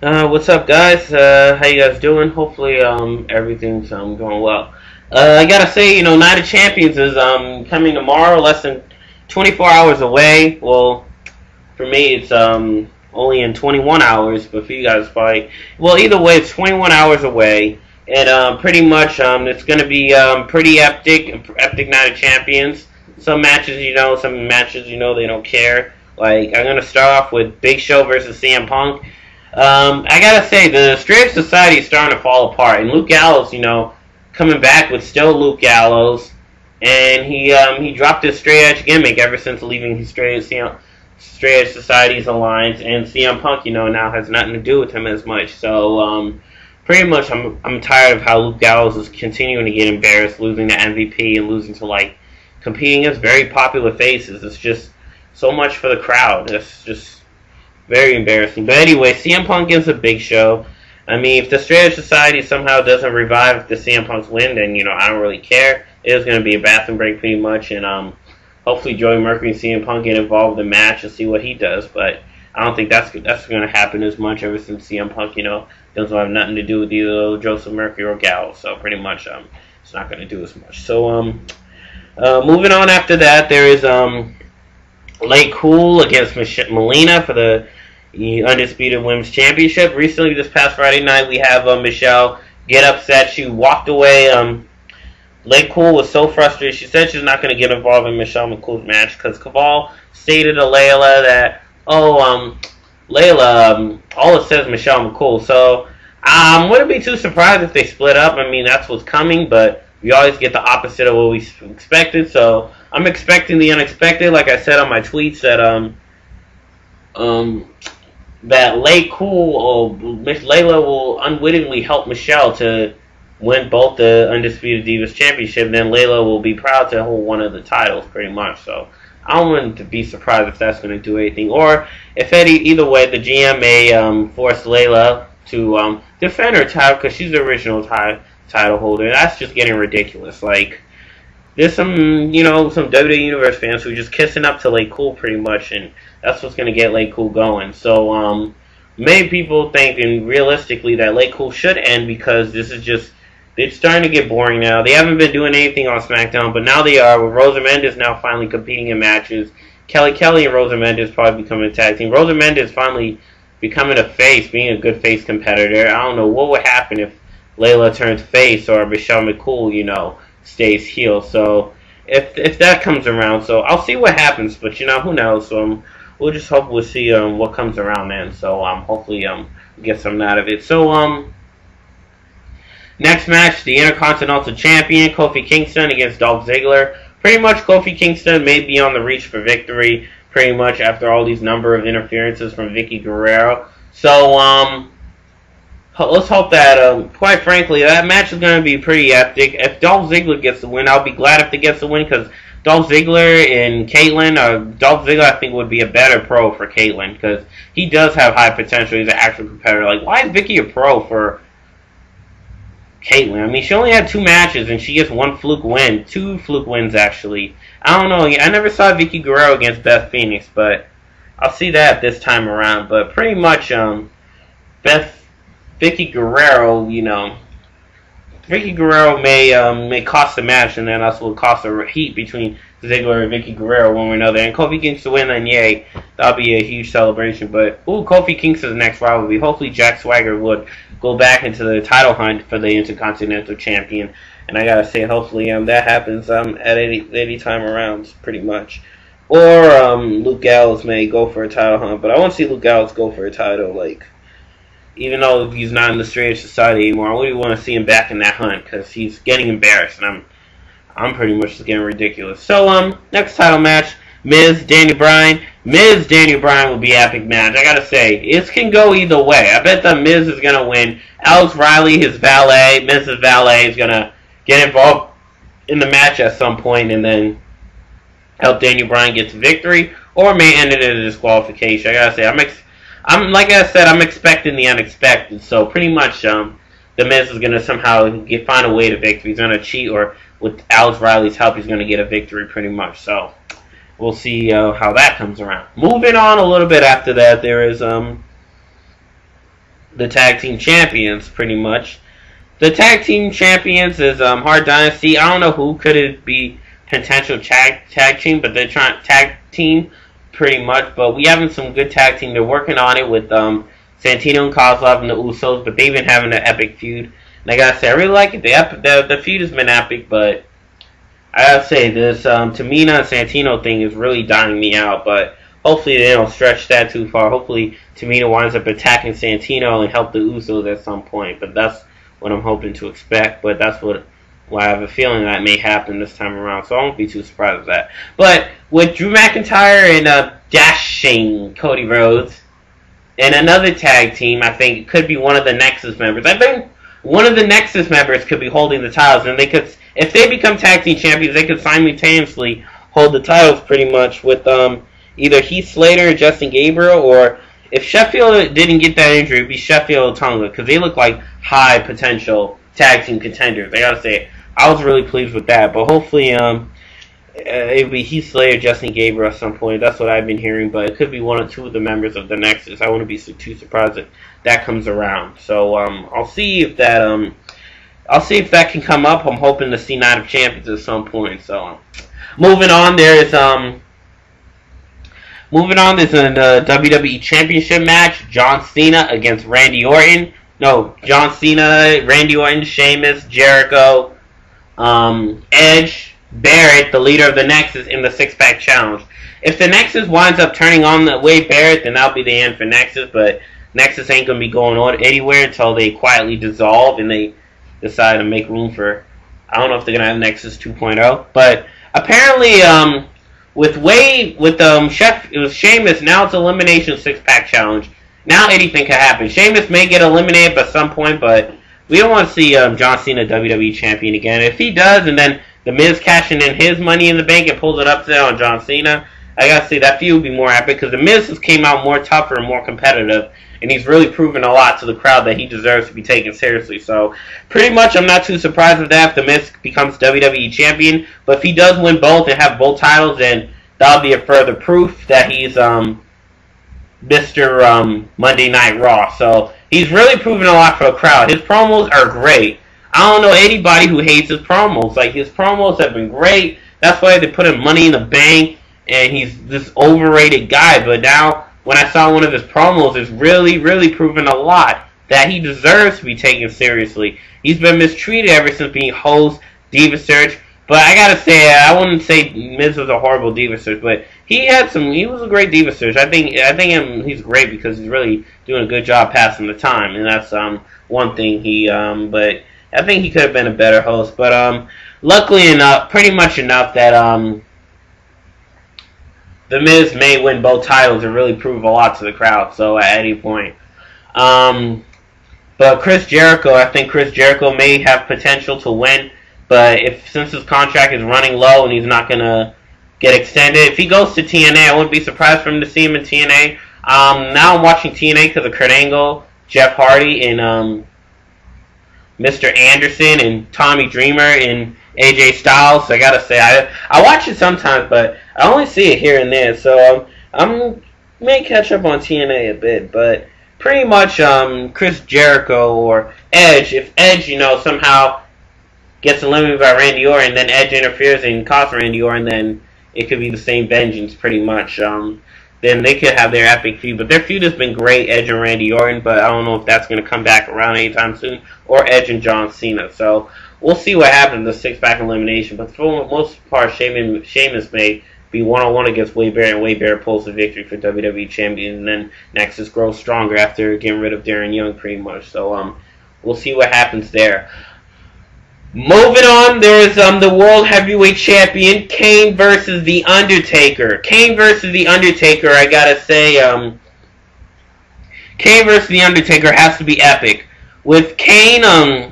What's up, guys? How you guys doing? Hopefully, everything's going well. I gotta say, Night of Champions is coming tomorrow, less than 24 hours away. Well, for me, it's only in 21 hours, but for you guys, probably either way, it's 21 hours away, and pretty much it's gonna be pretty epic Night of Champions. Some matches, some matches, they don't care. Like I'm gonna start off with Big Show versus CM Punk. I gotta say, the Straight Edge Society is starting to fall apart, and Luke Gallows, coming back with still Luke Gallows, and he dropped his Straight Edge gimmick ever since leaving his Straight Edge Society's alliance, and CM Punk, now has nothing to do with him as much. So, pretty much, I'm tired of how Luke Gallows is continuing to get embarrassed, losing to MVP and losing to competing against very popular faces. It's just so much for the crowd. It's just very embarrassing. But anyway, CM Punk gives a Big Show. I mean, if the Straight Edge Society somehow doesn't revive the CM Punk's win, then, I don't really care. It is going to be a bathroom break pretty much, and hopefully Joey Mercury and CM Punk get involved in the match and see what he does. But I don't think that's going to happen as much ever since CM Punk, doesn't have nothing to do with either Joseph Mercury or Gallows. So pretty much it's not going to do as much. So moving on after that, there is Late Cool against Melina for the Undisputed Women's Championship. Recently, this past Friday night, we have Michelle get upset. She walked away. Late Cool was so frustrated. She said she's not going to get involved in Michelle McCool's match because Caval stated to Layla that, Layla, all it says Michelle McCool. So I wouldn't be too surprised if they split up. I mean, that's what's coming, but we always get the opposite of what we expected. So I'm expecting the unexpected. Like I said on my tweets, that Late Cool or Miss Layla will unwittingly help Michelle to win both the Undisputed Divas Championship. Then Layla will be proud to hold one of the titles, pretty much. So I wouldn't be surprised if that's going to do anything. Or if either way, the GM may force Layla to defend her title because she's the original title holder. That's just getting ridiculous. There's some WWE Universe fans who are just kissing up to Late Cool pretty much, and that's what's going to get Late Cool going. So, many people think, and realistically, that Late Cool should end because it's starting to get boring now. They haven't been doing anything on SmackDown, but now they are, with Rosa Mendes now finally competing in matches. Kelly and Rosa Mendes probably becoming a tag team. Rosa Mendes finally becoming a face, being a good face competitor. I don't know what would happen if Layla turns face or Michelle McCool, stays heel. So if that comes around, so I'll see what happens. But who knows? So we'll just hope we'll see what comes around then. So hopefully get something out of it. So next match, the Intercontinental Champion Kofi Kingston against Dolph Ziggler. Pretty much Kofi Kingston may be on the reach for victory. Pretty much after all these number of interferences from Vicky Guerrero. So let's hope that, quite frankly, that match is going to be pretty epic. If Dolph Ziggler gets the win, I'll be glad if they get the win because Dolph Ziggler and Caitlyn, Dolph Ziggler I think would be a better pro for Caitlyn because he does have high potential. He's an actual competitor. Why is Vicky a pro for Caitlyn? I mean, she only had 2 matches and she gets 1 fluke win. 2 fluke wins, actually. I don't know. I never saw Vicky Guerrero against Beth Phoenix, but I'll see that this time around. But pretty much, Vicky Guerrero, Vicky Guerrero may cost the match, and then also will cost a heat between Ziggler and Vicky Guerrero one way or another. And Kofi Kingston win, then yay, that'll be a huge celebration. But Kofi Kingston's next rivalry. Hopefully Jack Swagger would go back into the title hunt for the Intercontinental Champion. And I gotta say, hopefully that happens at any time around, pretty much. Or Luke Gallows may go for a title hunt, but I want to see Luke Gallows go for a title, even though he's not in the Straight Edge Society anymore. I really want to see him back in that hunt because he's getting embarrassed, and I'm pretty much just getting ridiculous. So next title match, Miz Daniel Bryan. Miz Daniel Bryan will be an epic match. I gotta say, it can go either way. I bet the Miz is gonna win. Alex Riley, his valet, Miz's valet, is gonna get involved in the match at some point and then help Daniel Bryan get to victory, or may end it in a disqualification. I gotta say, I'm expecting the unexpected. So pretty much, the Miz is gonna somehow find a way to victory. He's gonna cheat, or with Alex Riley's help, he's gonna get a victory, pretty much. So we'll see how that comes around. Moving on a little bit after that, there is the tag team champions, pretty much. The tag team champions is Hard Dynasty. I don't know who could it be potential tag team, but they're trying tag team pretty much. But we having some good tag team. They're working on it with Santino and Kozlov and the Usos, but they've been having an epic feud. And I gotta say, I really like it. The feud has been epic, but I gotta say this Tamina and Santino thing is really dying me out. But hopefully they don't stretch that too far. Hopefully Tamina winds up attacking Santino and help the Usos at some point. But that's what I'm hoping to expect. But that's what I have a feeling that may happen this time around. So I won't be too surprised with that. But with Drew McIntyre and Dashing Cody Rhodes and another tag team, I think it could be one of the Nexus members. I think one of the Nexus members could be holding the titles, and they could, if they become tag team champions, they could simultaneously hold the titles pretty much with either Heath Slater or Justin Gabriel, or if Sheffield didn't get that injury, it'd be Sheffield or Tonga, because they look like high potential tag team contenders. I gotta say, I was really pleased with that, but hopefully it'll be Heath Slater, Justin Gabriel at some point. That's what I've been hearing, but it could be one or two of the members of the Nexus. I wouldn't be too surprised if that comes around. So I'll see if that can come up. I'm hoping to see Night of Champions at some point. So moving on, there's a WWE Championship match. John Cena against Randy Orton. No, John Cena, Randy Orton, Sheamus, Jericho, Edge, Barrett, the leader of the Nexus, in the six-pack challenge. If the Nexus winds up turning on the Wade Barrett, then that'll be the end for Nexus, but Nexus ain't going to be going on anywhere until they quietly dissolve and they decide to make room for, I don't know if they're going to have Nexus 2.0, but apparently with Sheamus, now it's elimination six-pack challenge. Now anything can happen. Sheamus may get eliminated at some point, but we don't want to see John Cena WWE champion again. If he does, and then The Miz cashing in his money in the bank and pulls it upset on John Cena, I gotta say that feud would be more epic, because The Miz has came out more tougher and more competitive, and he's really proven a lot to the crowd that he deserves to be taken seriously. So pretty much I'm not too surprised with that if The Miz becomes WWE champion, but if he does win both and have both titles, then that'll be a further proof that he's Mr. Monday Night Raw. So he's really proven a lot for the crowd. His promos are great. I don't know anybody who hates his promos. Like, his promos have been great. That's why they put him Money in the Bank, and he's this overrated guy. But now, when I saw one of his promos, it's really, really proven a lot that he deserves to be taken seriously. He's been mistreated ever since being host, Diva Search. But I gotta say, I wouldn't say Miz was a horrible Diva Search, but he was a great Diva Search. I think he's great because he's really doing a good job passing the time, and that's one thing but I think he could have been a better host. But luckily enough, pretty much enough that The Miz may win both titles and really prove a lot to the crowd. So at any point, but Chris Jericho, I think Chris Jericho may have potential to win. But since his contract is running low and he's not gonna get extended, if he goes to TNA, I wouldn't be surprised for him to see him in TNA. Now I'm watching TNA because of Kurt Angle, Jeff Hardy, and Mr. Anderson, and Tommy Dreamer, and AJ Styles. So I gotta say, I watch it sometimes, but I only see it here and there. So I may catch up on TNA a bit, but pretty much Chris Jericho or Edge. If Edge, somehow gets eliminated by Randy Orton, then Edge interferes and costs Randy Orton, then it could be the same vengeance pretty much. Then they could have their epic feud. But their feud has been great, Edge and Randy Orton, but I don't know if that's going to come back around anytime soon, or Edge and John Cena. So we'll see what happens in the six-pack elimination. But for the most part, Sheamus may be one-on-one against Wade Barrett, and Wade Barrett pulls the victory for WWE Champion, and then Nexus grows stronger after getting rid of Darren Young pretty much. So we'll see what happens there. Moving on, there's the World Heavyweight Champion, Kane versus The Undertaker. Kane versus The Undertaker, I gotta say, Kane versus The Undertaker has to be epic. With Kane,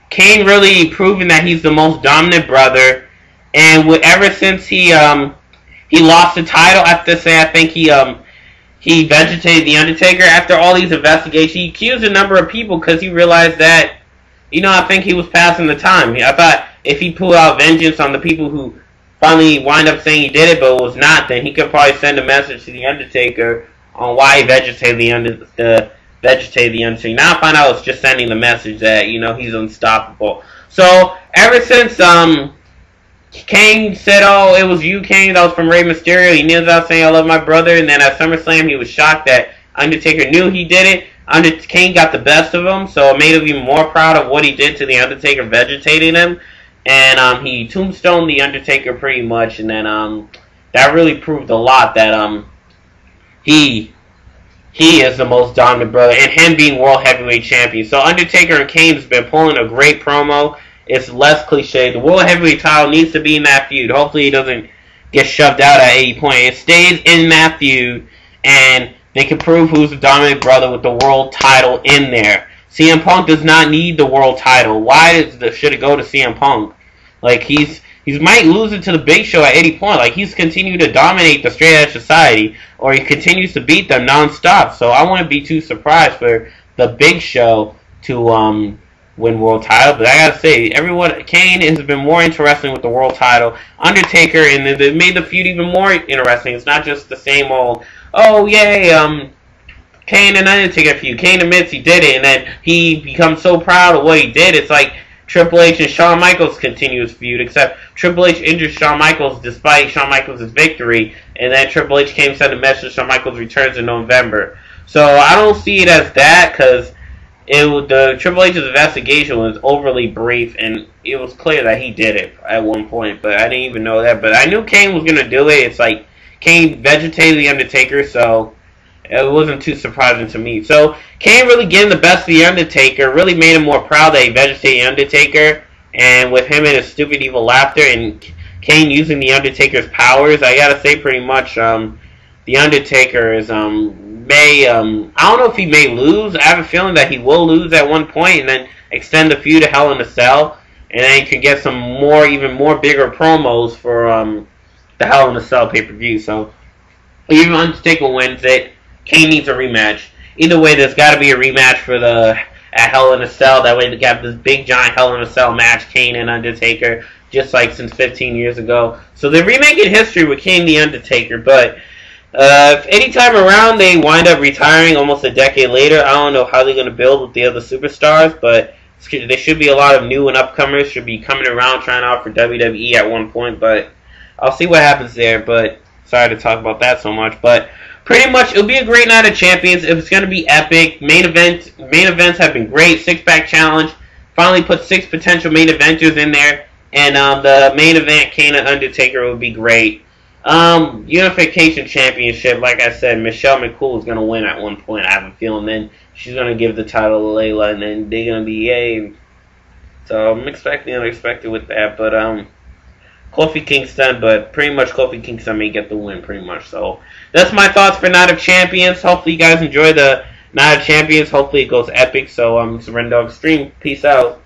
Kane really proving that he's the most dominant brother, and ever since he lost the title, I have to say, I think he vegetated The Undertaker. After all these investigations, he accused a number of people because he realized that, I think he was passing the time. I thought if he pulled out vengeance on the people who finally wind up saying he did it, but it was not, then he could probably send a message to The Undertaker on why he vegetated the vegetated the Undertaker. Now I find out it's just sending the message that, you know, he's unstoppable. So ever since Kane said, "Oh, it was you, Kane, that was from Rey Mysterio," he kneels out saying, "I love my brother," and then at SummerSlam he was shocked that Undertaker knew he did it. Kane got the best of him, so it made him even more proud of what he did to the Undertaker, vegetating him. And he tombstoned the Undertaker pretty much, and then that really proved a lot that he is the most dominant brother, and him being World Heavyweight Champion. So Undertaker and Kane's been pulling a great promo. It's less cliche. The World Heavyweight title needs to be in that feud. Hopefully he doesn't get shoved out at any point. It stays in that feud, and they can prove who's the dominant brother with the world title in there. CM Punk does not need the world title. Why should it go to CM Punk? Like, he might lose it to the Big Show at any point. Like, he's continued to dominate the Straight Edge Society, or he continues to beat them nonstop. So I wouldn't be too surprised for the Big Show to win world title. But I gotta say, Kane has been more interesting with the world title. Undertaker, and they made the feud even more interesting. It's not just the same old, oh yay, Kane and Undertaker feud. Kane admits he did it, and then he becomes so proud of what he did. It's like Triple H and Shawn Michaels' continuous feud, except Triple H injured Shawn Michaels despite Shawn Michaels' victory, and then Triple H came sent a message Shawn Michaels returns in November. So I don't see it as that, because the Triple H's investigation was overly brief, and it was clear that he did it at one point, but I didn't even know that. But I knew Kane was going to do it. It's like Kane vegetated the Undertaker, so it wasn't too surprising to me. So Kane really getting the best of the Undertaker really made him more proud that he vegetated the Undertaker, and with him and his stupid evil laughter and Kane using the Undertaker's powers, I gotta say pretty much the Undertaker is I don't know if he may lose. I have a feeling that he will lose at one point and then extend the feud to Hell in a Cell, and then he can get some even more bigger promos for the Hell in a Cell pay-per-view. So even Undertaker wins it, Kane needs a rematch. Either way, there's got to be a rematch at Hell in a Cell. That way they have this big giant Hell in a Cell match, Kane and Undertaker, just like since 15 years ago. So they're remaking history with Kane the Undertaker, but if any time around they wind up retiring almost a decade later, I don't know how they're going to build with the other superstars, but there should be a lot of new and upcomers should be coming around trying out for WWE at one point, but I'll see what happens there. But sorry to talk about that so much, but pretty much it'll be a great night of champions. It's going to be epic. Main events have been great. 6-pack challenge finally put 6 potential main eventers in there, and the main event Kane and Undertaker will be great. Unification Championship, like I said, Michelle McCool is going to win at one point. I have a feeling then she's going to give the title to Layla, and then they're going to be yay. So I'm expecting unexpected with that, but Kofi Kingston, but pretty much Kofi Kingston may get the win pretty much. So that's my thoughts for Night of Champions. Hopefully you guys enjoy the Night of Champions. Hopefully it goes epic. So Surrender Extreme. Peace out.